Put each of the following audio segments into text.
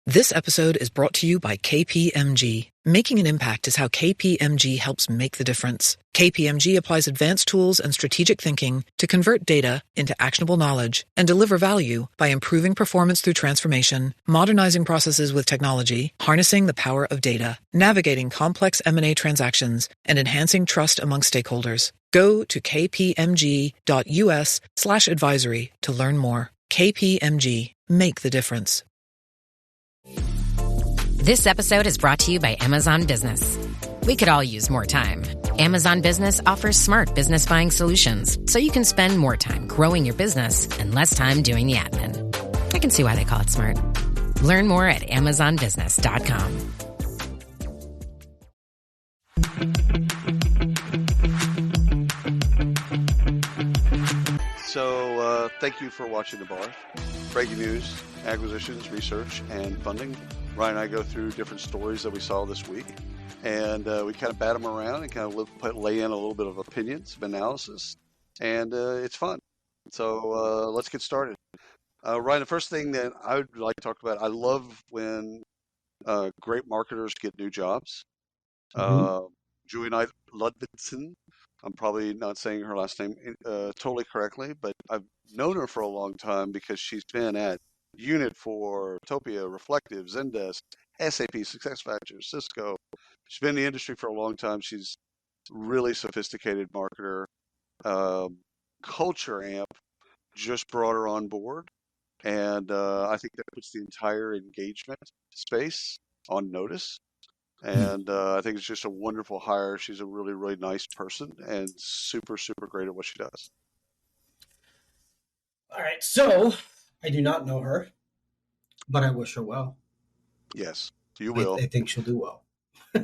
This episode is brought to you by KPMG. Making an impact is how KPMG helps make the difference. KPMG applies advanced tools and strategic thinking to convert data into actionable knowledge and deliver value by improving performance through transformation, modernizing processes with technology, harnessing the power of data, navigating complex M&A transactions, and enhancing trust among stakeholders. Go to kpmg.us/advisory to learn more. KPMG. Make the difference. This episode is brought to you by Amazon Business. We could all use more time. Amazon Business offers smart business buying solutions, so you can spend more time growing your business and less time doing the admin. I can see why they call it smart. Learn more at amazonbusiness.com. So thank you for watching the Barf. Breaking news, acquisitions, research, and funding. Ryan and I go through different stories that we saw this week, and we kind of bat them around and kind of lay in a little bit of opinions, of analysis, and it's fun. So let's get started. Ryan, the first thing that I would like to talk about, I love when great marketers get new jobs. Julie Knight Ludvigson, I'm probably not saying her last name totally correctly, but I've known her for a long time because she's been at Unit for Topia, Reflective, Zendesk, SAP, SuccessFactors, Cisco. She's been in the industry for a long time. She's really sophisticated marketer. Culture Amp just brought her on board, and I think that puts the entire engagement space on notice. And I think it's just a wonderful hire. She's a really, really nice person and super, super great at what she does. All right, so I do not know her, but I wish her well. Yes, you will. I think she'll do well.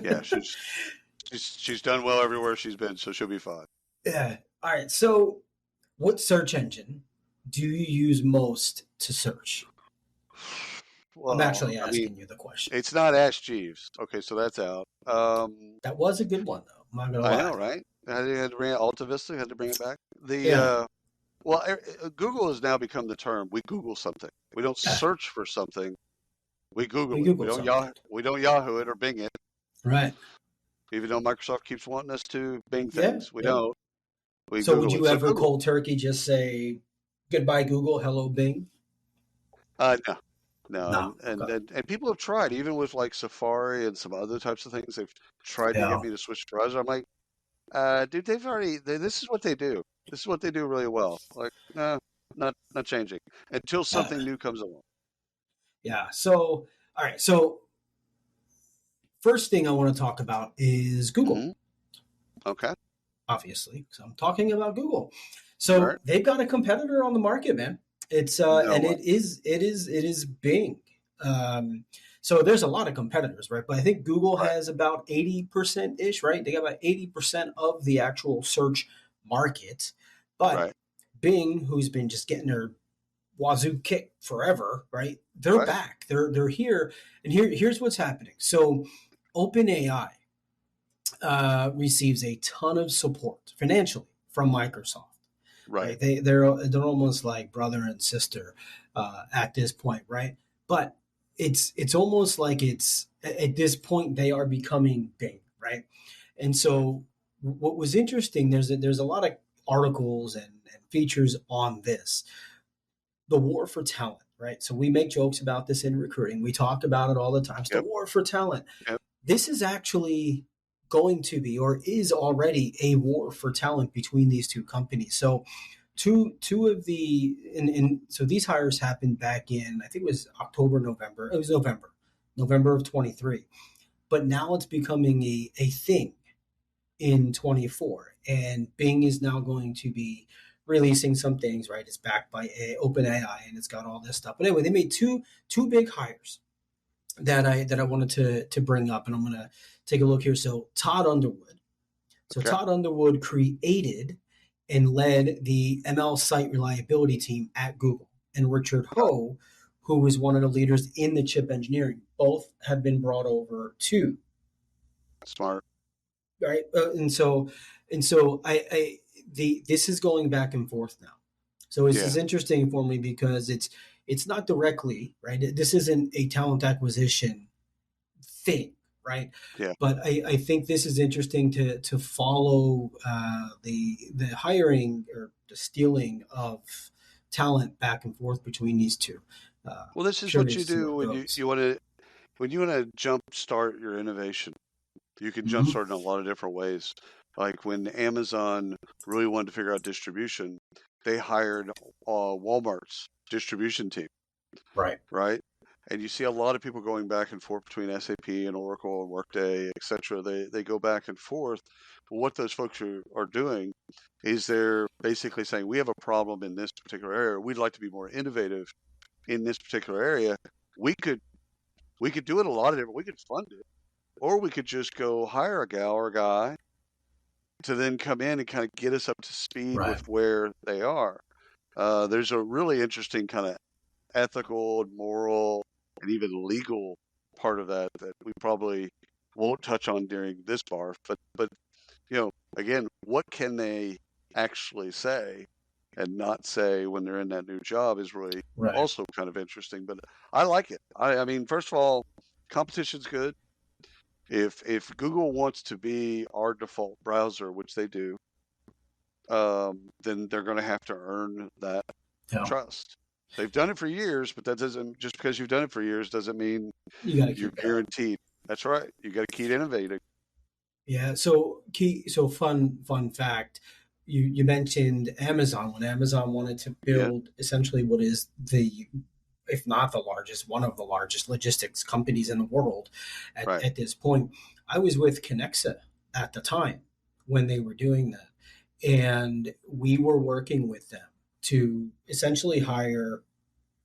Yeah, she's done well everywhere she's been, so she'll be fine. Yeah. All right, so what search engine do you use most to search? Well, I'm actually asking you the question. It's not Ask Jeeves. Okay, so that's out. That was a good one, though. I'm not gonna lie. I know, right? I had to bring it, Alta Vista, had to bring it back. Well, Google has now become the term. We Google something. We don't search for something. We Google it. We don't Yahoo it or Bing it. Right. Even though Microsoft keeps wanting us to Bing things, we don't. So would you ever cold turkey just say, goodbye Google, hello Bing? No. And people have tried, even with like Safari and some other types of things. They've tried to get me to switch to browser. I'm like, dude, this is what they do. This is what they do really well. Like, no, not changing until something new comes along. Yeah. So, all right. So, first thing I want to talk about is Google. Mm-hmm. Okay. Obviously, because I'm talking about Google. So they've got a competitor on the market, man. It's it is Bing. So there's a lot of competitors, right? But I think Google has about 80% ish, right? They got about 80% of the actual search market. But Bing, who's been just getting their wazoo kicked forever, right? They're back. They're here. And here's what's happening. So OpenAI receives a ton of support financially from Microsoft. Right. They're almost like brother and sister at this point, right? But it's almost like it's at this point they are becoming Bing, right? And so what was interesting, there's a lot of articles and features on this. The war for talent, right? So we make jokes about this in recruiting. We talk about it all the time. It's the war for talent. Yep. This is actually going to be, or is already, a war for talent between these two companies. So two of the, so these hires happened back in, I think it was November. It was November of 23. But now it's becoming a thing in 24. And Bing is now going to be releasing some things, right? It's backed by OpenAI and it's got all this stuff. But anyway, they made two big hires that I wanted to bring up, and I'm going to take a look here. So Todd Underwood. Todd Underwood created and led the ML site reliability team at Google. And Richard Ho, who was one of the leaders in the chip engineering, both have been brought over too. Smart. Right. And so this is going back and forth now. So this is interesting for me because it's not directly, right? This isn't a talent acquisition thing, right? Yeah. But I think this is interesting to follow the hiring or the stealing of talent back and forth between these two. Well, this is what you do when you want to jumpstart your innovation. You can jumpstart in a lot of different ways. Like when Amazon really wanted to figure out distribution, they hired Walmart's distribution team. Right. And you see a lot of people going back and forth between SAP and Oracle and Workday, et cetera. They go back and forth. But what those folks are doing is they're basically saying, we have a problem in this particular area. We'd like to be more innovative in this particular area. We could do it a lot of different. We could fund it, or we could just go hire a gal or a guy to then come in and kind of get us up to speed with where they are. There's a really interesting kind of ethical and moral and even legal part of that we probably won't touch on during this Barf. But again, what can they actually say and not say when they're in that new job is really also kind of interesting. But I like it. I mean, first of all, competition's good. If Google wants to be our default browser, which they do, then they're going to have to earn that trust. They've done it for years, but that doesn't, just because you've done it for years doesn't mean you're guaranteed. That's right. You got to keep innovating. Yeah. So fun fact. You mentioned Amazon. When Amazon wanted to build essentially what is if not the largest, one of the largest logistics companies in the world at this point. I was with Connexa at the time when they were doing that. And we were working with them to essentially hire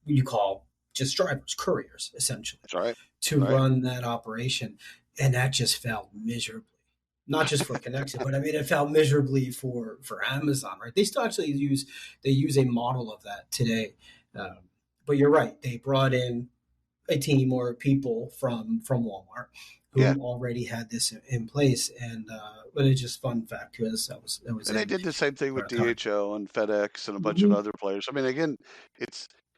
what you call just drivers, couriers, essentially, run that operation. And that just failed miserably. Not just for Connexa, but I mean, it felt miserably for Amazon, right? They still actually use a model of that today. But you're right. They brought in a team or people from Walmart who already had this in place. And but it's just fun fact because that was. And they did the same thing with DHL and FedEx and a bunch of other players. I mean, again,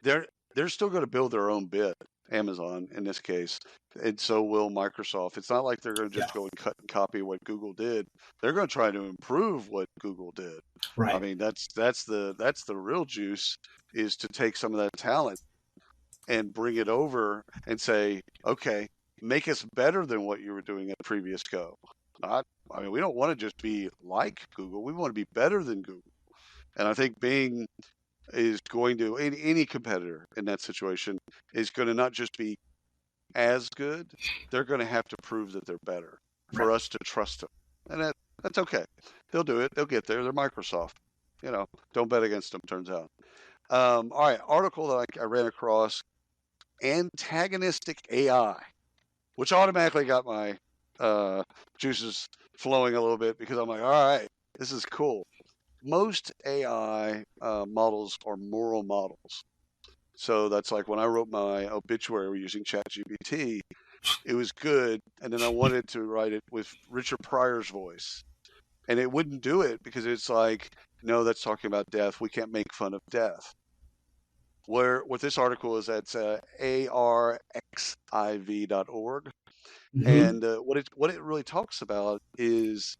they're still going to build their own bit. Amazon in this case, and so will Microsoft. It's not like they're going to just go and cut and copy what Google did. They're going to try to improve what Google did. Right. I mean, that's the real juice, is to take some of that talent and bring it over and say, okay, make us better than what you were doing at previous go. We don't want to just be like Google. We want to be better than Google. And I think Bing is going to, any competitor in that situation is going to not just be as good, they're going to have to prove that they're better for us to trust them. And that's okay. They'll do it. They'll get there. They're Microsoft. Don't bet against them, turns out. All right, article that I ran across, Antagonistic AI, which automatically got my juices flowing a little bit, because I'm like, all right, this is cool. Most AI models are moral models. So that's like when I wrote my obituary using ChatGPT, it was good. And then I wanted to write it with Richard Pryor's voice. And it wouldn't do it because it's like, no, that's talking about death. We can't make fun of death. What this article is at arxiv.org. And what it really talks about is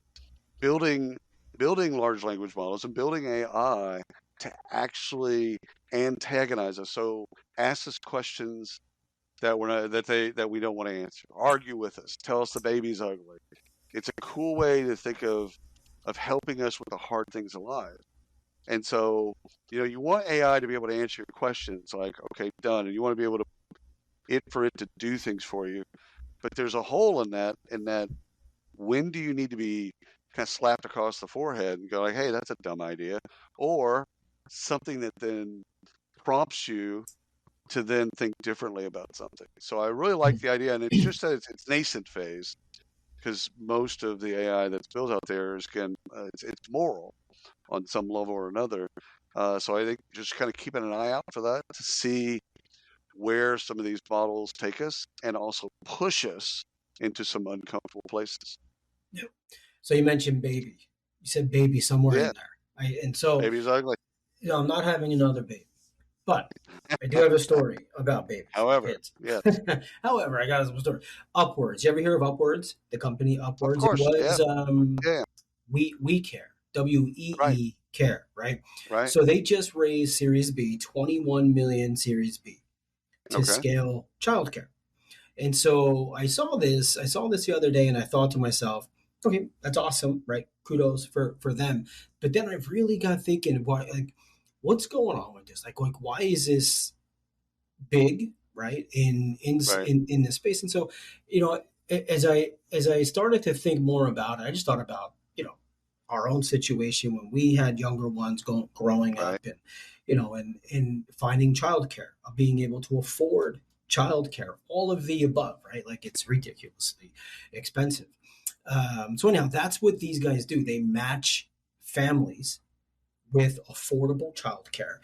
building large language models and building AI to actually antagonize us. So ask us questions that we don't want to answer. Argue with us. Tell us the baby's ugly. It's a cool way to think of helping us with the hard things in life. And so, you want AI to be able to answer your questions like, okay, done. And you want to be able for it to do things for you. But there's a hole in that, when do you need to be kind of slapped across the forehead and go like, hey, that's a dumb idea, or something that then prompts you to then think differently about something. So I really like the idea, and it's just that it's nascent phase, because most of the AI that's built out there is it's moral on some level or another. So I think just kind of keeping an eye out for that to see where some of these models take us and also push us into some uncomfortable places. Yep. So you mentioned baby. You said baby somewhere in there. And so baby's ugly. I'm not having another baby. But I do have a story about babies. However, Kids. yes. However, I got a story. Upwards. You ever hear of Upwards? The company Of Upwards. It course. Yeah. was Yeah. We Care. Right. WEE Care, right? Right. So they just raised Series B, 21 million Series B to Okay. scale childcare. And so I saw this the other day and I thought to myself, okay, that's awesome, right? Kudos for them. But then I really got thinking, what's going on with this? Like why is this big, right? Right. In this space. And so, as I started to think more about it, I just thought about, our own situation when we had younger ones growing Right. up, and and finding childcare, being able to afford childcare, all of the above, right? Like it's ridiculously expensive. So anyhow, that's what these guys do. They match families with affordable childcare.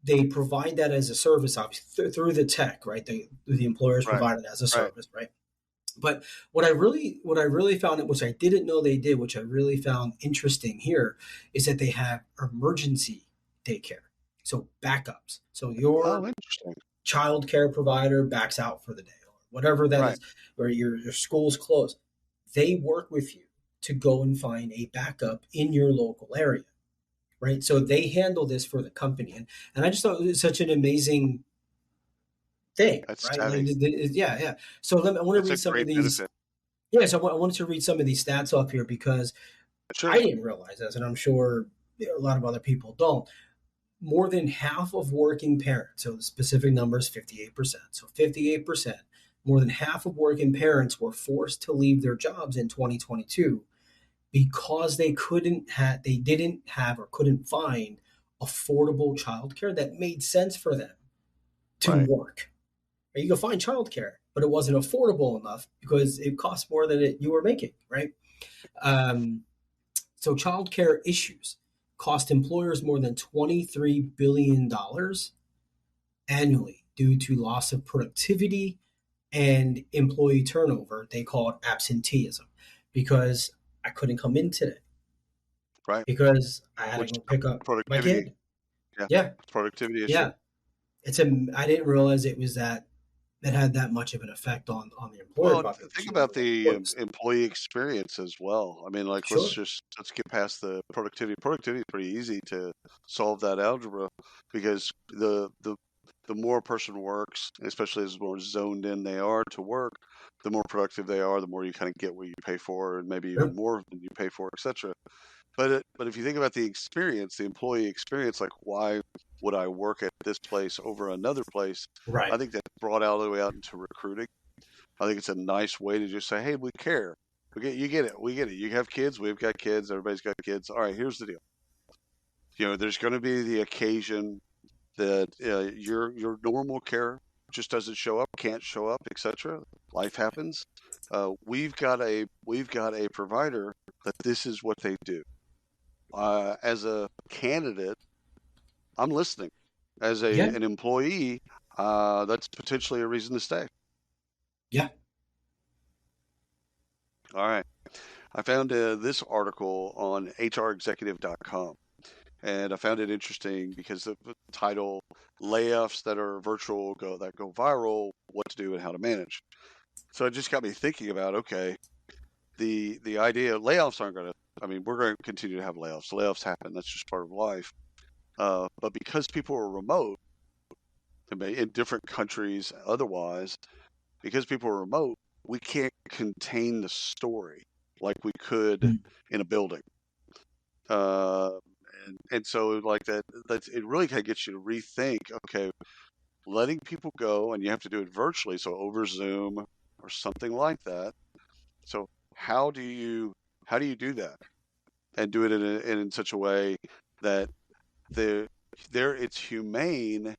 They provide that as a service, obviously through the tech, right? The employers Right. provide it as a Right. service, right? But what I really found, which I didn't know they did, which I really found interesting here, is that they have emergency daycare, so backups. So Oh, your interesting. child care provider backs out for the day, or whatever that Right. is, or your school's closed. They work with you to go and find a backup in your local area, right? So they handle this for the company, and I just thought it was such an amazing thing, That's right? Like, savvy. yeah, yeah. So I want to That's a read some of great these. benefit. Yeah, so I wanted to read some of these stats off here because Sure. I didn't realize this, and I'm sure a lot of other people don't. More than half of working parents, so the specific number is 58%. So 58%, more than half of working parents were forced to leave their jobs in 2022 because they didn't have or couldn't find affordable childcare that made sense for them to Right. work. You can find childcare, but it wasn't affordable enough because it cost more than you were making, right? So childcare issues cost employers more than $23 billion annually due to loss of productivity and employee turnover. They call it absenteeism because I couldn't come in today Right. because I had to Which go pick up my productivity. kid. Yeah. Yeah, Productivity issue. yeah. I didn't realize it was that it had that much of an effect on the employer Well, think population. about the employee experience as well. I mean, like, Sure. let's get past the productivity. Productivity is pretty easy to solve that algebra because the more a person works, especially as more zoned in they are to work, the more productive they are, the more you kind of get what you pay for, and maybe even more than you pay for, etc. But if you think about the experience, the employee experience, like why would I work at this place over another place? Right. I think that's brought all the way out into recruiting. I think it's a nice way to just say, hey, we care. You get it. We get it. You have kids. We've got kids. Everybody's got kids. All right, here's the deal. There's going to be the occasion that your normal care just doesn't show up, can't show up, etc. Life happens. We've got a provider that this is what they do. As a candidate, I'm listening. As an employee, that's potentially a reason to stay. Yeah. All right. I found this article on HRExecutive.com, and I found it interesting because the title "Layoffs that are virtual that go viral: What to do and how to manage." So it just got me thinking about the idea layoffs aren't going to. I mean, we're going to continue to have layoffs. Layoffs happen. That's just part of life. But because people are remote in different countries, otherwise, because people are remote, we can't contain the story like we could in a building. And so like that it really kind of gets you to rethink, okay, letting people go, and you have to do it virtually, so over Zoom or something like that. So how do you do that and do it in such a way that it's humane,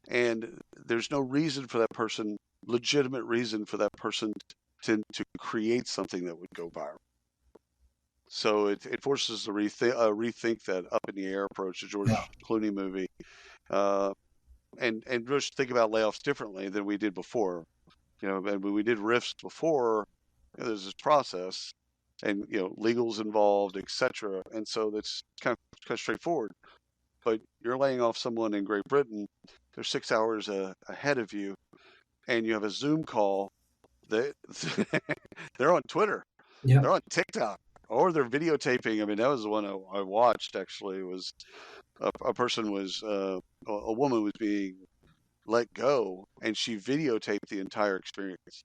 and there's no legitimate reason for that person to create something that would go viral. So it forces us to rethink that up in the air approach, the George Clooney movie, and just think about layoffs differently than we did before. And when we did RIFs before, there's this process, and legals involved, etc. And so that's kind of straightforward. but you're laying off someone in Great Britain. They're 6 hours ahead of you, and you have a Zoom call. They, they're on Twitter. Yeah. They're on TikTok, or they're videotaping. I mean, that was the one I watched, actually. Was a person was, a woman was being let go, and she videotaped the entire experience.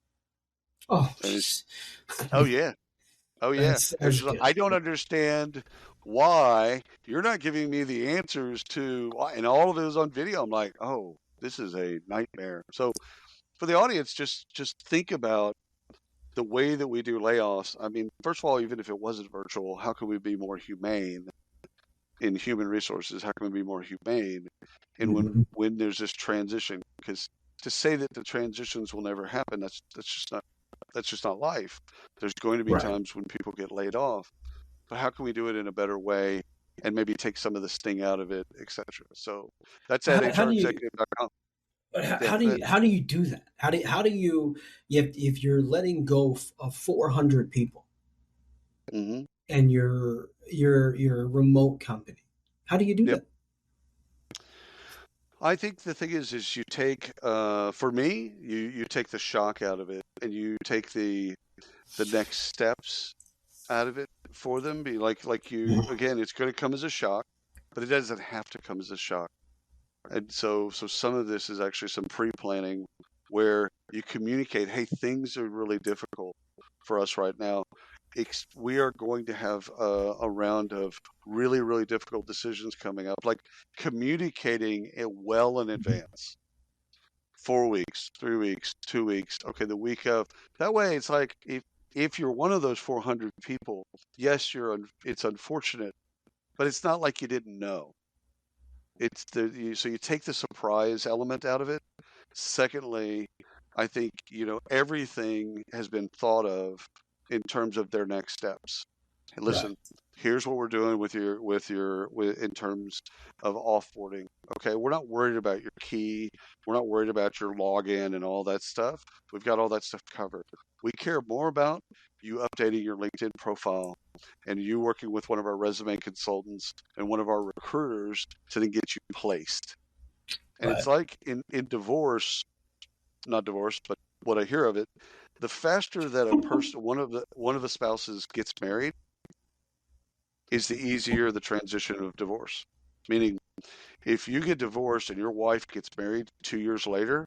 Oh, oh yeah. Oh yeah. That's Like, I don't understand why you're not giving me the answers to, and all of it was on video. I'm like, oh, this is a nightmare. So for the audience, just think about the way that we do layoffs. I mean, first of all, even if it wasn't virtual, how can we be more humane in human resources? How can we be more humane? And when there's this transition, because to say that the transitions will never happen, that's just not life. There's going to be times when people get laid off, but how can we do it in a better way and maybe take some of the sting out of it, etc. So that's at HRExecutive.com. But how do you do that? How do you if you're letting go of 400 people, and you're a remote company? How do you do that? I think the thing is you take, for me, you take the shock out of it, and you take the next steps out of it for them. Be like you, again, it's going to come as a shock, but it doesn't have to come as a shock. And so some of this is actually some pre-planning where you communicate, hey, things are really difficult for us right now. We are going to have a round of really, really difficult decisions coming up, like communicating it well in advance. 4 weeks, 3 weeks, 2 weeks. Okay, the week of. That way, it's like if you're one of those 400 people, yes, it's unfortunate, but it's not like you didn't know. So you take the surprise element out of it. Secondly, I think everything has been thought of in terms of their next steps. Hey, listen, here's what we're doing in terms of offboarding. Okay, we're not worried about your key. We're not worried about your login and all that stuff. We've got all that stuff covered. We care more about you updating your LinkedIn profile and you working with one of our resume consultants and one of our recruiters to then get you placed. And it's like in divorce, not divorce, but what I hear of it, the faster that a person, one of the spouses gets married, is the easier the transition of divorce. Meaning, if you get divorced and your wife gets married 2 years later,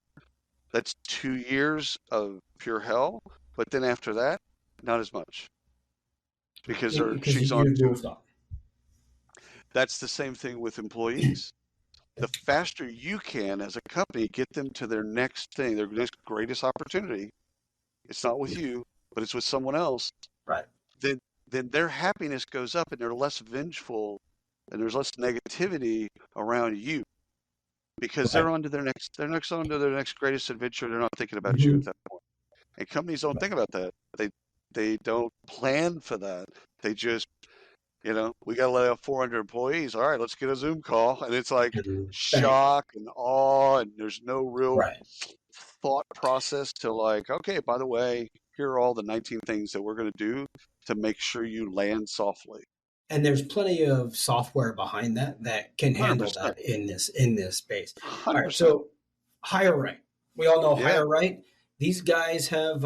that's 2 years of pure hell. But then after that, not as much, because she's on. That's the same thing with employees. The faster you can, as a company, get them to their next thing, their next greatest opportunity. It's not with you, but it's with someone else. Right. Then their happiness goes up, and they're less vengeful, and there's less negativity around you, because they're on to their next greatest adventure. They're not thinking about you at that point. And companies don't think about that. They don't plan for that. They just, we got to lay off 400 employees. All right, let's get a Zoom call. And it's like shock and awe, and there's no real thought process to like, okay, by the way, here are all the 19 things that we're going to do to make sure you land softly. And there's plenty of software behind that can handle 100%. That in this space. 100%. All right, so HireRight. We all know HireRight. These guys have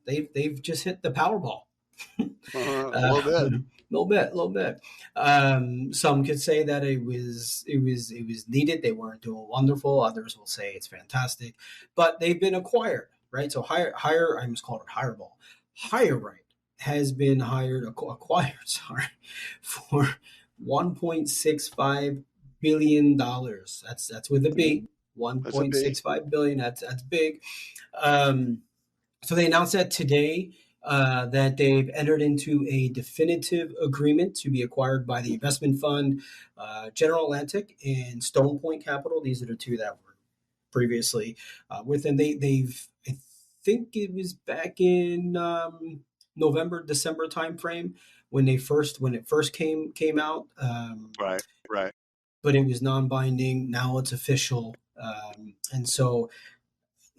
they've just hit the Powerball. A little bit. Some could say that it was needed. They weren't doing wonderful. Others will say it's fantastic, but they've been acquired, right? So I almost called it HireBall. HireRight has been acquired for $1.65 billion. That's with a B. 1.65 billion. That's big. So they announced that today. That they've entered into a definitive agreement to be acquired by the investment fund, General Atlantic and StonePoint Capital. These are the two that were previously with them. They've I think it was back in November, December timeframe when it first came out. Right. But it was non-binding. Now it's official, and so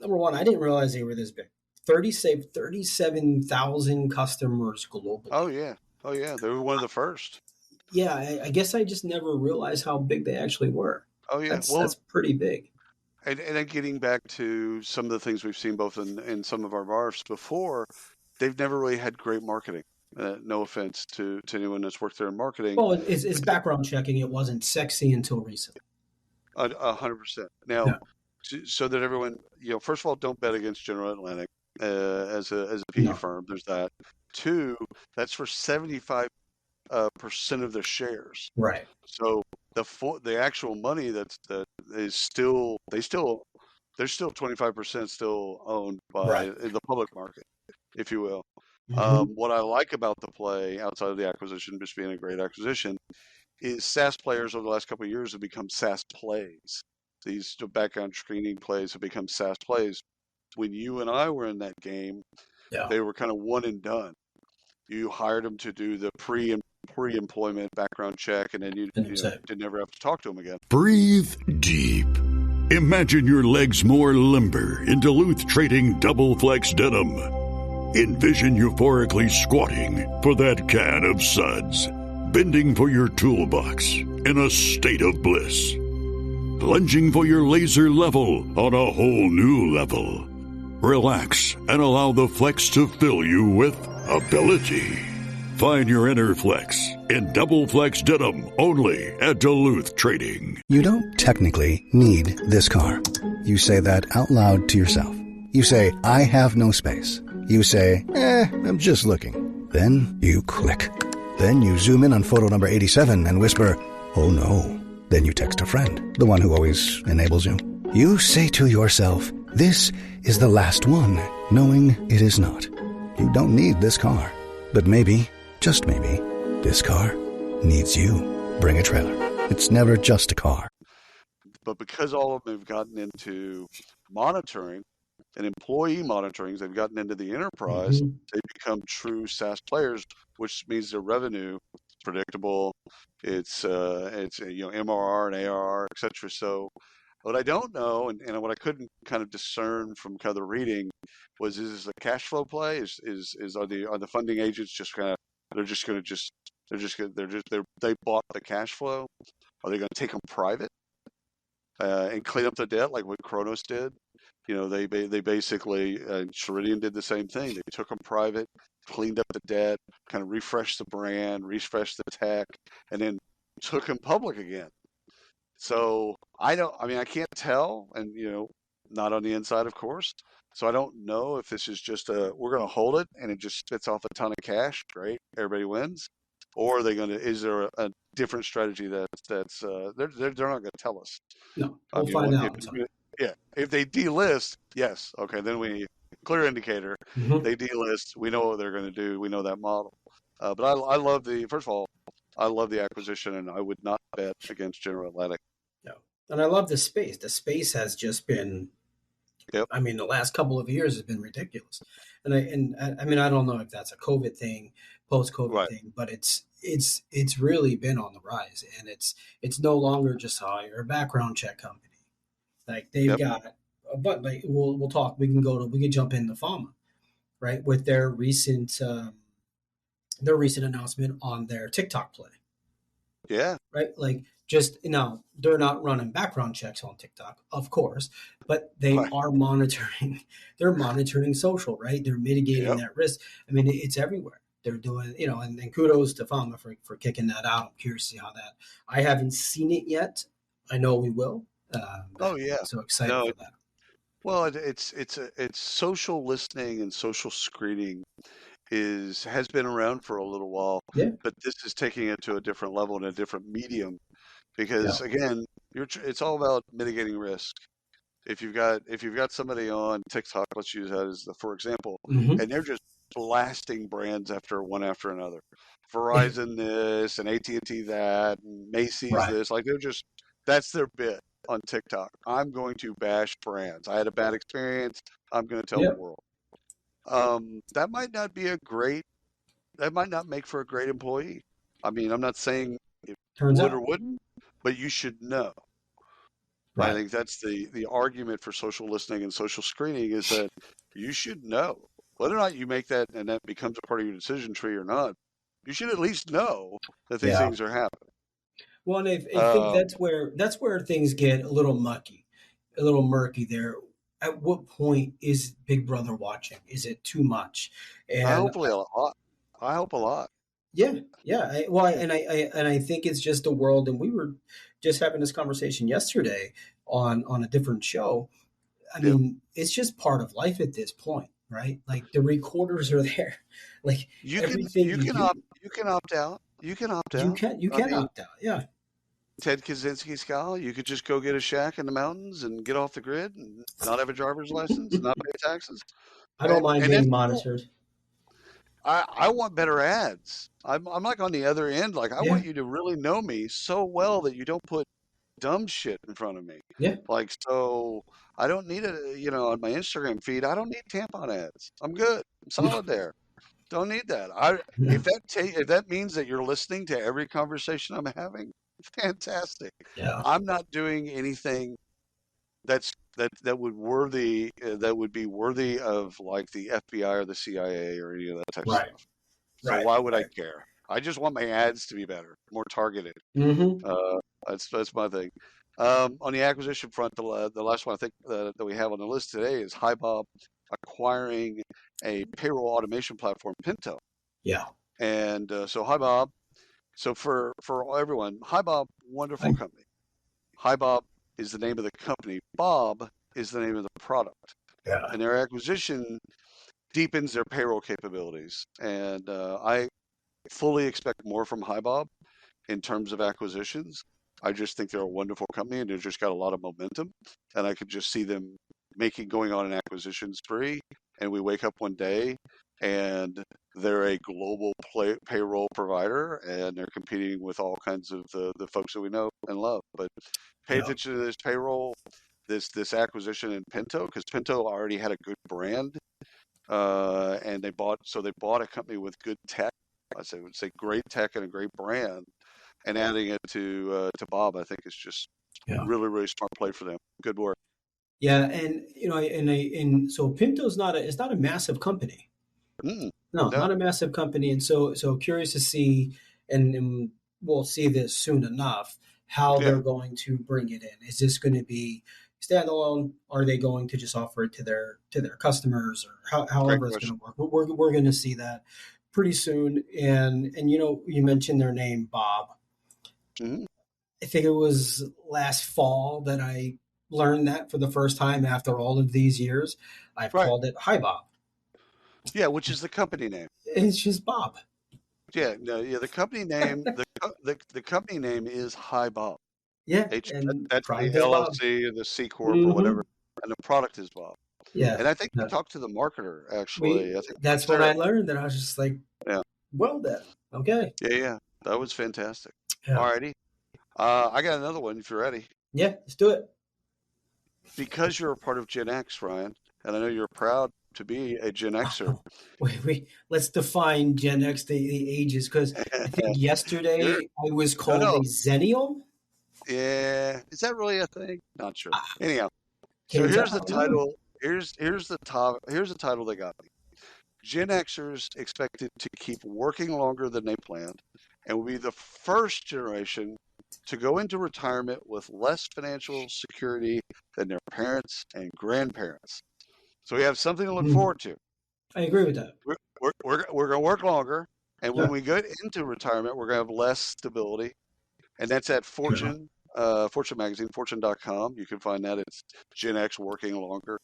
number one, I didn't realize they were this big. 37,000 customers globally. Oh yeah, they were one of the first. Yeah, I guess I just never realized how big they actually were. Oh yeah, That's pretty big. And then getting back to some of the things we've seen both in some of our Barfs before, they've never really had great marketing. No offense to anyone that's worked there in marketing. Well, it's background checking. It wasn't sexy until recently. 100%. Now, Yeah. so that everyone, first of all, don't bet against General Atlantic as a PE firm. There's that. Two, that's for 75% of their shares. Right. So the actual money that is still they're still 25% still owned by the public market, if you will. Mm-hmm. What I like about the play outside of the acquisition just being a great acquisition is SaaS players over the last couple of years have become SaaS plays. These background screening plays have become SaaS plays. When you and I were in that game, they were kind of one and done. You hired them to do the pre-employment background check, and then you didn't ever have to talk to them again. Breathe deep. Imagine your legs more limber in Duluth Trading Double Flex Denim. Envision euphorically squatting for that can of suds, bending for your toolbox in a state of bliss, lunging for your laser level on a whole new level. Relax and allow the flex to fill you with ability. Find your inner flex in Double Flex Denim only at Duluth Trading. You don't technically need this car. You say that out loud to yourself. You say, I have no space. You say, I'm just looking. Then you click. Then you zoom in on photo number 87 and whisper, oh no. Then you text a friend, the one who always enables you. You say to yourself, this is the last one, knowing it is not. You don't need this car. But maybe, just maybe, this car needs you. Bring a trailer. It's never just a car. But because all of them have gotten into monitoring and employee monitoring, they've gotten into the enterprise, they become true SaaS players, which means their revenue is predictable. It's MRR and ARR, et cetera. So what I don't know, and what I couldn't kind of discern from kind of the reading, was is this a cash flow play? Are the funding agents just kind of they bought the cash flow? Are they going to take them private and clean up the debt like what Kronos did? They basically Ceridian did the same thing. They took them private, cleaned up the debt, kind of refreshed the brand, refreshed the tech, and then took them public again. So I can't tell, and not on the inside, of course. So I don't know if this is just we're going to hold it and it just spits off a ton of cash. Great, everybody wins. Or are they going to? Is there a different strategy that's they're not going to tell us? No, we'll find out. If they delist, yes, okay, then we clear indicator. They delist. We know what they're going to do. We know that model. But I love first of all, I love the acquisition, and I would not bet against General Atlantic. No, and I love the space. The space has just been. Yep. I mean, the last couple of years has been ridiculous, and I don't know if that's a COVID thing, post-COVID thing, but it's really been on the rise, and it's no longer just hire a background check company. Like they've got, but like we'll talk. We can jump into pharma, right? With their recent announcement on their TikTok play. Yeah. Right. Like just now, they're not running background checks on TikTok, of course, but they are monitoring. They're monitoring social, right? They're mitigating that risk. I mean, it's everywhere. They're doing, and kudos to pharma for kicking that out. I'm curious to see how that. I haven't seen it yet. I know we will. So excited for that. Well, it's social listening and social screening has been around for a little while, but this is taking it to a different level and a different medium, because again, it's all about mitigating risk. If you've got somebody on TikTok, let's use that as for example, and they're just blasting brands one after another, Verizon this and AT&T that, and Macy's this, like that's their bit on TikTok. I'm going to bash brands. I had a bad experience. I'm going to tell the world. That might not make for a great employee. I mean, I'm not saying it would or wouldn't, but you should know. Right. I think that's the argument for social listening and social screening, is that you should know whether or not you make that and that becomes a part of your decision tree or not. You should at least know that these things are happening. Well, and I think that's where things get a little mucky, a little murky there. At what point is Big Brother watching? Is it too much? And I hope a lot. Yeah. I think it's just a world, and we were just having this conversation yesterday on a different show. I mean, it's just part of life at this point, right? Like the recorders are there. Like you everything can opt out. You can opt out. You can opt out. Yeah. Ted Kaczynski style, you could just go get a shack in the mountains and get off the grid and not have a driver's license and not pay taxes. I don't mind being monitored. I want better ads. I'm like on the other end. Like I want you to really know me so well that you don't put dumb shit in front of me. Yeah. Like, so I don't need on my Instagram feed, I don't need tampon ads. I'm good. I'm solid there. Don't need that. If that means that you're listening to every conversation I'm having, fantastic. Yeah. I'm not doing anything that would be worthy of like the FBI or the CIA or any of that type of stuff. So why would I care? I just want my ads to be better, more targeted. Mm-hmm. That's my thing. On the acquisition front, the last one I think that we have on the list today is HiBob acquiring a payroll automation platform, Pento. Yeah. And so HiBob. So for everyone, HiBob, wonderful company. HiBob is the name of the company. Bob is the name of the product. Yeah. And their acquisition deepens their payroll capabilities. And I fully expect more from HiBob in terms of acquisitions. I just think they're a wonderful company and they've just got a lot of momentum. And I could just see them going on an acquisition spree. And we wake up one day and they're a global payroll provider and they're competing with all kinds of the folks that we know and love. But pay attention to this payroll, this acquisition in Pento, because Pento already had a good brand. And they bought a company with good tech. I would say great tech and a great brand, and adding it to Bob, I think is just really, really smart play for them. Good work. Yeah, and so Pinto's not a massive company. No, not a massive company, and so curious to see, and we'll see this soon enough how they're going to bring it in. Is this going to be standalone? Are they going to just offer it to their customers, or however it's going to work? We're going to see that pretty soon. And you mentioned their name, Bob. Mm-hmm. I think it was last fall that I learned that for the first time after all of these years. I've called it HiBob. Yeah, which is the company name. It's just Bob. Yeah, the company name. the company name is HiBob. Yeah, that's the LLC or the C Corp or whatever, and the product is Bob. Yeah, and I think we talked to the marketer actually. That's when I learned that. I was just like, well then, okay. Yeah, that was fantastic. Yeah. Alrighty, I got another one if you're ready. Yeah, let's do it. Because you're a part of Gen X, Ryan, and I know you're proud to be a Gen Xer. Wait, let's define Gen X, the ages, because I think yesterday I was called a Zennial. Yeah, is that really a thing? Not sure. Anyhow, so here's the title. Here's the title they got me. Gen Xers expected to keep working longer than they planned, and will be the first generation to go into retirement with less financial security than their parents and grandparents. So we have something to look forward to. I agree with that. We're going to work longer, and when we get into retirement, we're going to have less stability. And that's at Fortune, Fortune magazine, fortune.com. You can find that. It's Gen X working longer.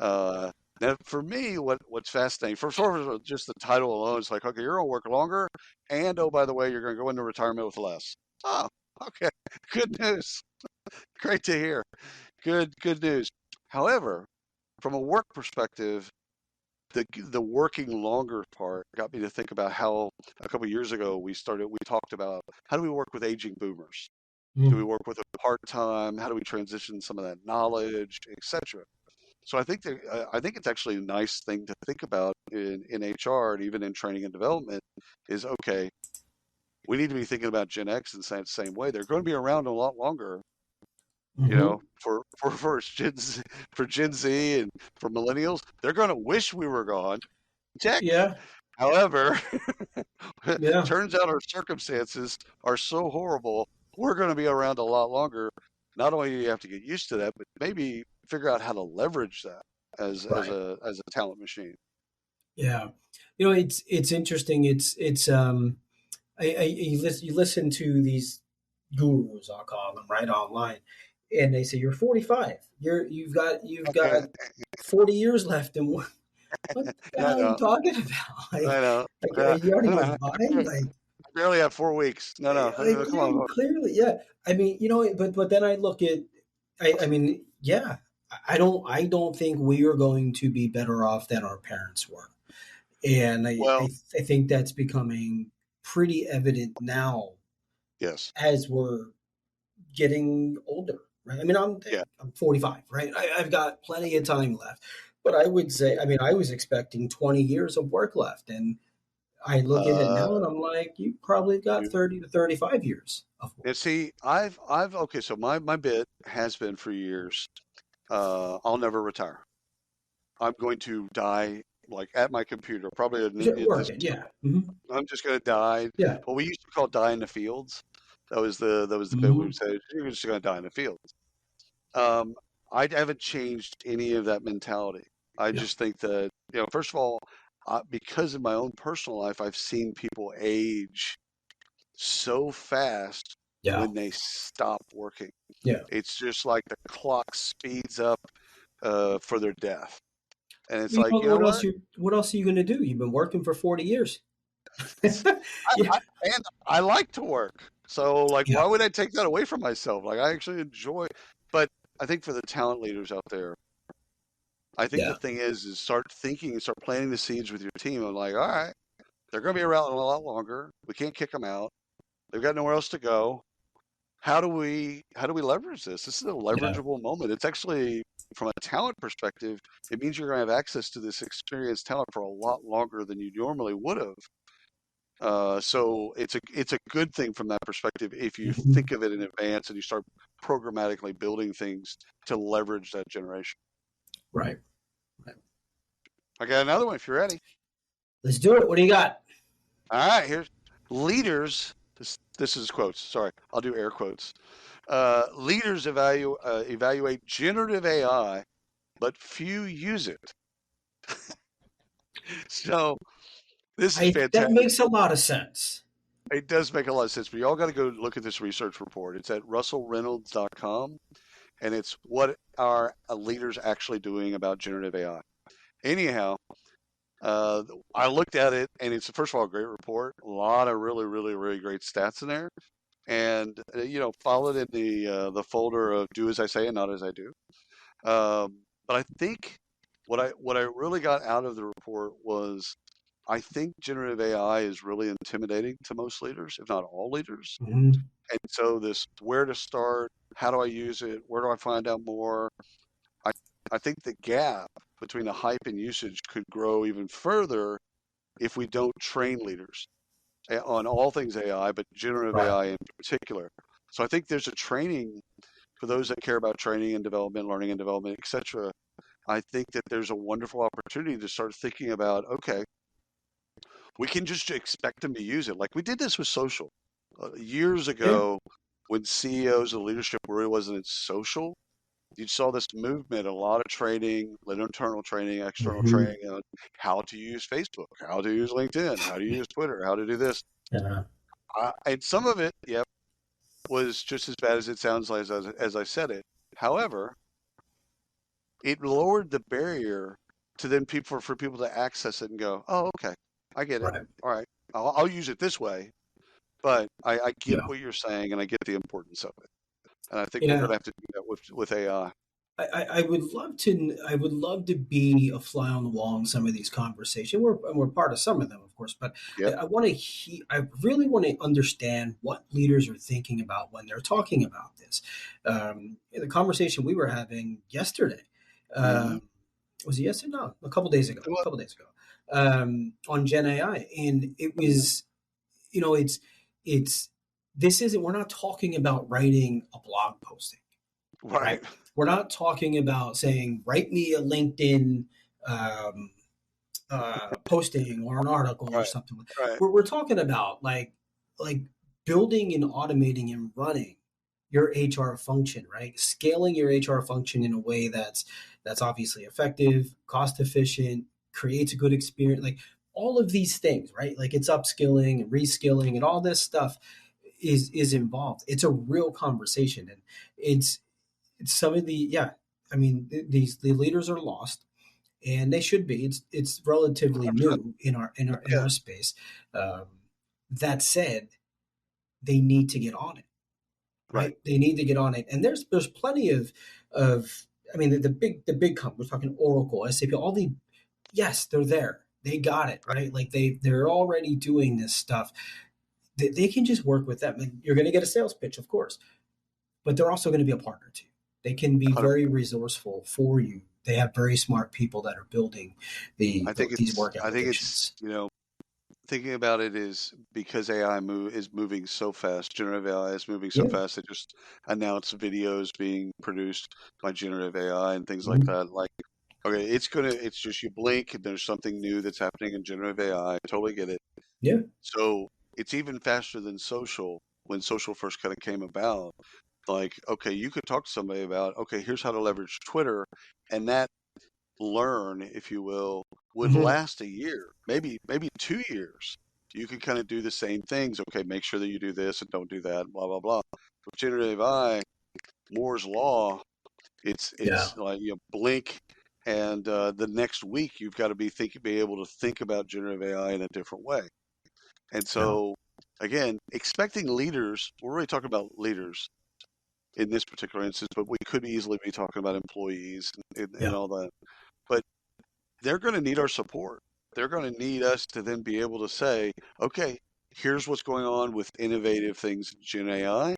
Now, for me, what's fascinating, first of all, just the title alone, it's like, okay, you're going to work longer, and oh, by the way, you're going to go into retirement with less. Oh, okay. Good news. Great to hear. Good news. However, from a work perspective, the working longer part got me to think about how a couple of years ago we talked about how do we work with aging boomers? Do we work with them part-time? How do we transition some of that knowledge, etc.? So I think it's actually a nice thing to think about in HR and even in training and development is, okay, we need to be thinking about Gen X in the same way. They're going to be around a lot longer, for Gen Z and for millennials. They're going to wish we were gone. Check. Yeah. However, Yeah. turns out our circumstances are so horrible, we're going to be around a lot longer. Not only do you have to get used to that, but maybe figure out how to leverage that Right. as a talent machine. Yeah. It's interesting. You listen to these gurus, I'll call them, right, online, and they say you're 45. You've got 40 years left, and what the I hell are you know, talking about? I know. Are Uh, you out of your I mind? barely have 4 weeks. No, come Yeah, on. clearly, yeah. I mean, but then I look at, I mean, yeah, I don't think we are going to be better off than our parents were, and Well, I think that's becoming pretty evident now yes, as we're getting older, right? I mean, yeah. I'm 45, right? I've got plenty of time left, but I would say, I mean, I was expecting 20 years of work left, and I look at it Uh, now, and I'm like, you probably got you, 30 to 35 years of work. and see, okay. So my bit has been for years. I'll never retire. I'm going to die like at my computer, probably in this. Working, yeah. Hmm. I'm just going to die. Yeah. What we used to call die in the fields. That was the bit we Hmm. would say you're just going to die in the fields. Um, I haven't changed any of that mentality. I Yeah. just think that first of all, because of my own personal life, I've seen people age so fast Yeah. when they stop working. Yeah. It's just like the clock speeds up for their death, and it's You like, know, you know what? what else are you going to do? You've been working for 40 years. Yeah. And I like to work. So like, Yeah. why would I take that away from myself? Like, I actually enjoy, but I think for the talent leaders out there, I think the Yeah. thing is start thinking, start planting the seeds with your team. I'm like, all right, they're going to be around a lot longer. We can't kick them out. They've got nowhere else to go. How do we leverage this? This is a Yeah. leverageable moment. It's actually from a talent perspective, it means you're going to have access to this experienced talent for a lot longer than you normally would have. So it's a good thing from that perspective if you Hmm. think of it in advance and you start programmatically building things to leverage that generation. Right. Right. I got another one if you're ready. Let's do it. What do you got? All right, here's leaders. This is quotes. Sorry, I'll do air quotes. Leaders evaluate generative AI, but few use it. So this is That fantastic. makes a lot of sense. It does make a lot of sense, but you all got to go look at this research report. It's at russellreynolds.com, and it's what are leaders actually doing about generative AI. Anyhow, I looked at it, and it's first of all a great report. A lot of really, really, really great stats in there, and followed in the folder of do as I say and not as I do. But I think what I really got out of the report was I think generative AI is really intimidating to most leaders, if not all leaders. Hmm. And so this where to start, how do I use it, where do I find out more? I I think the gap between the hype and usage could grow even further if we don't train leaders on all things AI, but generative Right. AI in particular. So I think there's a training for those that care about training and development, learning and development, etc. I think that there's a wonderful opportunity to start thinking about, okay, we can just expect them to use it. Like we did this with social years Yeah. ago when CEOs and leadership really wasn't social. You saw this movement, a lot of training, internal training, external Hmm. training on how to use Facebook, how to use LinkedIn, how to use Twitter, how to do this. Yeah. And some of it, yep, was just as bad as it sounds like as I said it. However, it lowered the barrier to then for people to access it and go, oh, okay, I get it. Right. All right, I'll use it this way. But I get Yeah. what you're saying, and I get the importance of it. And I think we're going Yeah. to have to do that with AI. I would love to. I would love to be a fly on the wall in some of these conversations. We're part of some of them, of course, but Yep. I want to. I really want to understand what leaders are thinking about when they're talking about this. In the conversation we were having yesterday, Mm-hmm. was it yesterday? No, a couple days ago. A couple days ago, on Gen AI, and it was. It's this isn't. We're not talking about writing a blog posting, right? Right. We're not talking about saying, write me a LinkedIn posting or an article or Right. something. Right. We're talking about like building and automating and running your HR function, right? Scaling your HR function in a way that's obviously effective, cost efficient, creates a good experience, like all of these things, right? Like it's upskilling and reskilling and all this stuff is involved. It's a real conversation, and it's some of the I mean, the leaders are lost, and they should be. It's relatively 100%. new in our Yeah. space. Um, that said, they need to get on it, right? They need to get on it, and there's plenty of I mean, the big companies. We're talking Oracle, SAP, all the yes, they're there. They got it right. Like they're already doing this stuff. They can just work with them. And you're going to get a sales pitch, of course, but they're also going to be a partner to you. They can be 100%. very resourceful for you. They have very smart people that are building these work applications. I think it's, thinking about it is because AI is moving so fast. Generative AI is moving so fast. They just announced videos being produced by generative AI and things like that. Like, okay, it's just you blink and there's something new that's happening in generative AI. I totally get it. Yeah. So it's even faster than social. When social first kind of came about, like, okay, you could talk to somebody about, okay, here's how to leverage Twitter, and that learn, if you will, would last a year, maybe 2 years. You could kind of do the same things. Okay, make sure that you do this and don't do that, blah, blah, blah. With generative AI, Moore's Law, it's like you blink and the next week you've got to be able to think about generative AI in a different way. And so, again, expecting leaders, we're really talking about leaders in this particular instance, but we could easily be talking about employees and all that. But they're going to need our support. They're going to need us to then be able to say, okay, here's what's going on with innovative things in Gen AI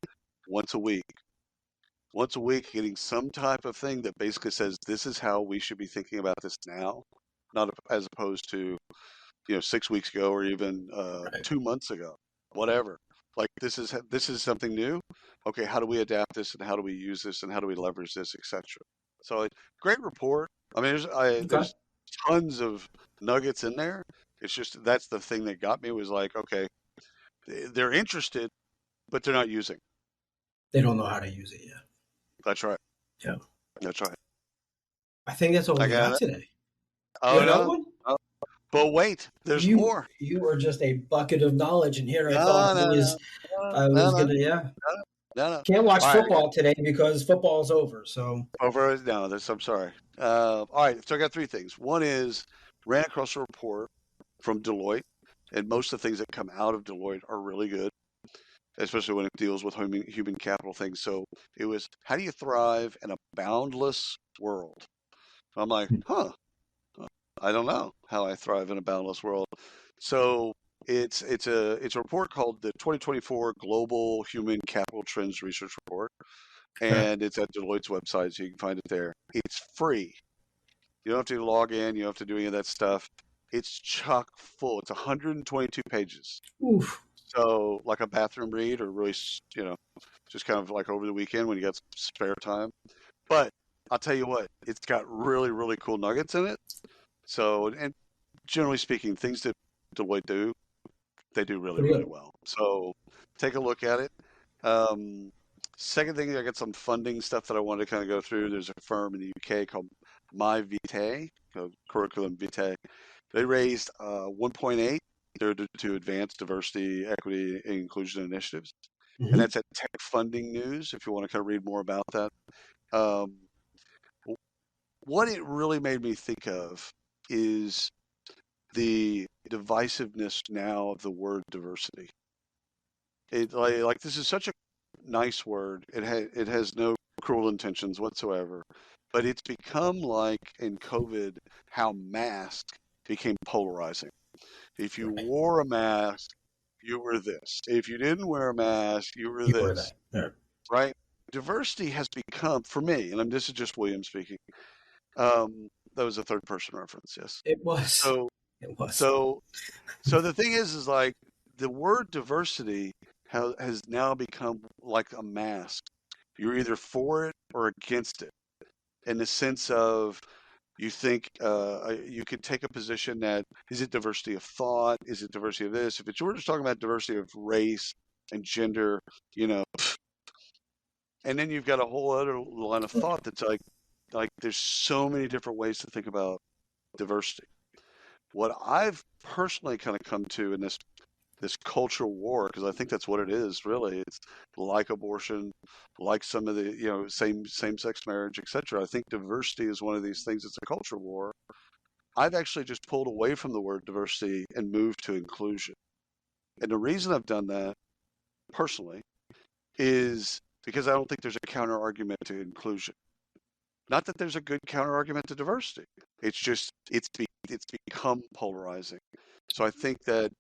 once a week. Once a week, getting some type of thing that basically says this is how we should be thinking about this now, not as opposed to 6 weeks ago or even 2 months ago, whatever. Like this is something new. Okay, how do we adapt this and how do we use this and how do we leverage this, etc. So great report. I mean, there's tons of nuggets in there. It's just that's the thing that got me was like, okay, they're interested, but they're not using. They don't know how to use it yet. That's right. Yeah, that's right. I think that's all we got today. Oh, another one? Oh. But wait, there's more. You are just a bucket of knowledge, and here I thought I was gonna No. Can't watch football today because football's over. So over. No, I'm sorry. All right, so I got three things. One is ran across a report from Deloitte, and most of the things that come out of Deloitte are really good, especially when it deals with human capital things. So it was, how do you thrive in a boundless world? I'm like, I don't know how I thrive in a boundless world. So it's a report called the 2024 Global Human Capital Trends Research Report, and it's at Deloitte's website, so you can find it there. It's free. You don't have to log in. You don't have to do any of that stuff. It's chock full. It's 122 pages. Oof. So like a bathroom read, or really, just kind of like over the weekend when you got some spare time. But I'll tell you what, it's got really, really cool nuggets in it. So, and generally speaking, things that Deloitte do, they do really, really well. So take a look at it. Second thing, I got some funding stuff that I wanted to kind of go through. There's a firm in the UK called MyVitae, Curriculum Vitae. They raised 1.8. They're to advance diversity, equity, and inclusion initiatives. And that's at Tech Funding News, if you want to kind of read more about that. What it really made me think of is the divisiveness now of the word diversity. It like this is such a nice word. It has no cruel intentions whatsoever, but it's become like in COVID how masks became polarizing. If you wore a mask, you were this. If you didn't wear a mask, you were this. Right? Diversity has become, for me, and this is just William speaking. That was a third person reference, yes. It was. So the thing is like the word diversity has now become like a mask. You're either for it or against it, in the sense of You think you could take a position that, is it diversity of thought? Is it diversity of this? If we're just talking about diversity of race and gender, and then you've got a whole other line of thought that's like there's so many different ways to think about diversity. What I've personally kind of come to in this cultural war, because I think that's what it is, really. It's like abortion, like some of the, same-sex marriage, etc. I think diversity is one of these things that's a cultural war. I've actually just pulled away from the word diversity and moved to inclusion. And the reason I've done that, personally, is because I don't think there's a counter-argument to inclusion. Not that there's a good counter-argument to diversity. It's just, it's become polarizing. So I think that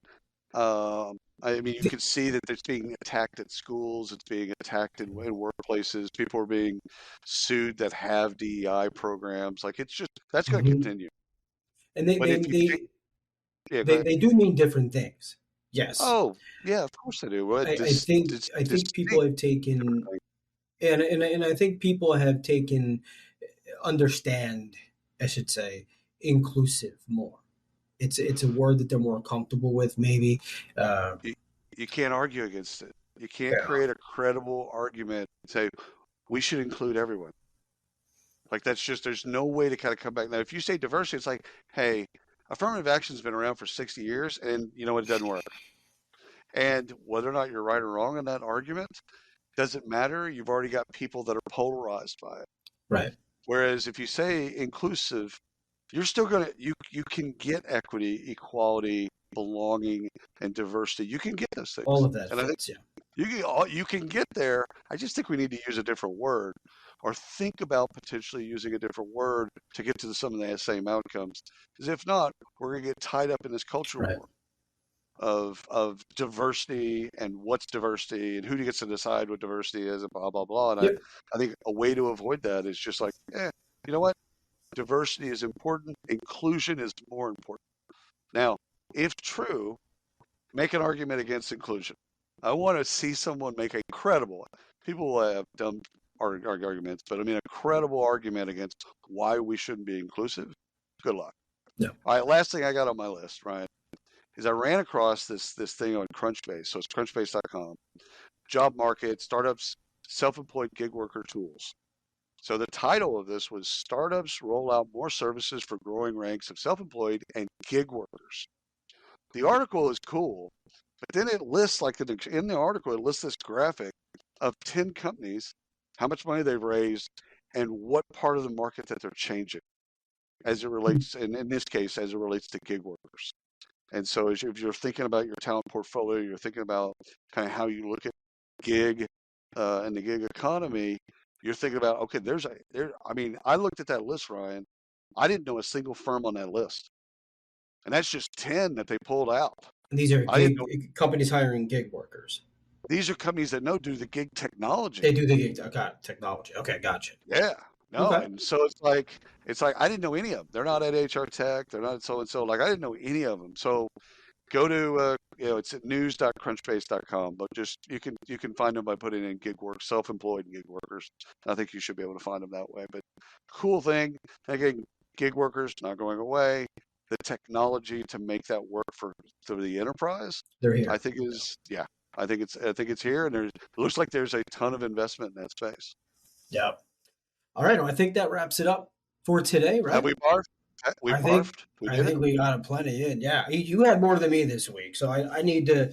you can see that it's being attacked at schools. It's being attacked in workplaces. People are being sued that have DEI programs. Like, it's just, that's going to continue. And they do mean different things. Yes. Oh, yeah, of course they do. I think people have taken, and I think people have taken, understand, I should say, inclusive more. It's a word that they're more comfortable with, maybe. You can't argue against it. You can't create a credible argument and say, we should include everyone. Like, that's just, there's no way to kind of come back. Now, if you say diversity, it's like, hey, affirmative action's been around for 60 years, and you know what, it doesn't work. And whether or not you're right or wrong in that argument doesn't matter. You've already got people that are polarized by it. Right. Whereas if you say inclusive, you're still going to, you can get equity, equality, belonging, and diversity. You can get those things. All of that. And I think you can get there. I just think we need to use a different word, or think about potentially using a different word to get to some of the same outcomes. Because if not, we're going to get tied up in this cultural war of diversity and what's diversity and who gets to decide what diversity is and blah, blah, blah. And I think a way to avoid that is just like, you know what? Diversity is important. Inclusion is more important. Now, if true, make an argument against inclusion. I want to see someone make a credible, people will have dumb arguments, but I mean a credible argument against why we shouldn't be inclusive. Good luck. Yeah. All right, last thing I got on my list, Ryan, is I ran across this thing on Crunchbase. So it's crunchbase.com. Job market, startups, self-employed gig worker tools. So the title of this was Startups Roll Out More Services for Growing Ranks of Self-Employed and Gig Workers. The article is cool, but then it lists, in the article, it lists this graphic of 10 companies, how much money they've raised, and what part of the market that they're changing as it relates, and in this case, as it relates to gig workers. And so if you're thinking about your talent portfolio, you're thinking about kind of how you look at gig and the gig economy, you're thinking about, okay, I looked at that list, Ryan. I didn't know a single firm on that list. And that's just 10 that they pulled out. And these are companies hiring gig workers. These are companies that do the gig technology. They do the gig technology. Okay, gotcha. Yeah. No, okay. And so it's like I didn't know any of them. They're not at HR Tech. They're not at so and so. Like, I didn't know any of them. So go to it's at news.crunchbase.com. But just you can find them by putting in gig work, self-employed gig workers. I think you should be able to find them that way. But cool thing, again, gig workers not going away. The technology to make that work for the enterprise, they're here. I think it's here, and it looks like there's a ton of investment in that space. Yeah. All right. Well, I think that wraps it up for today, right? Have we barfed? I think we got plenty in. Yeah, you had more than me this week, so I need to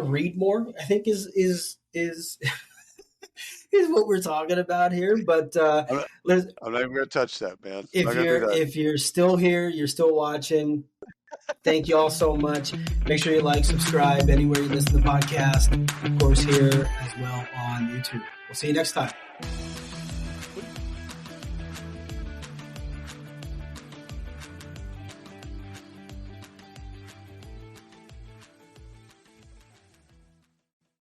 read more. I think is what we're talking about here. But I'm not even going to touch that, man. If you're still here, you're still watching. Thank you all so much. Make sure you like, subscribe anywhere you listen to the podcast. Of course, here as well on YouTube. We'll see you next time.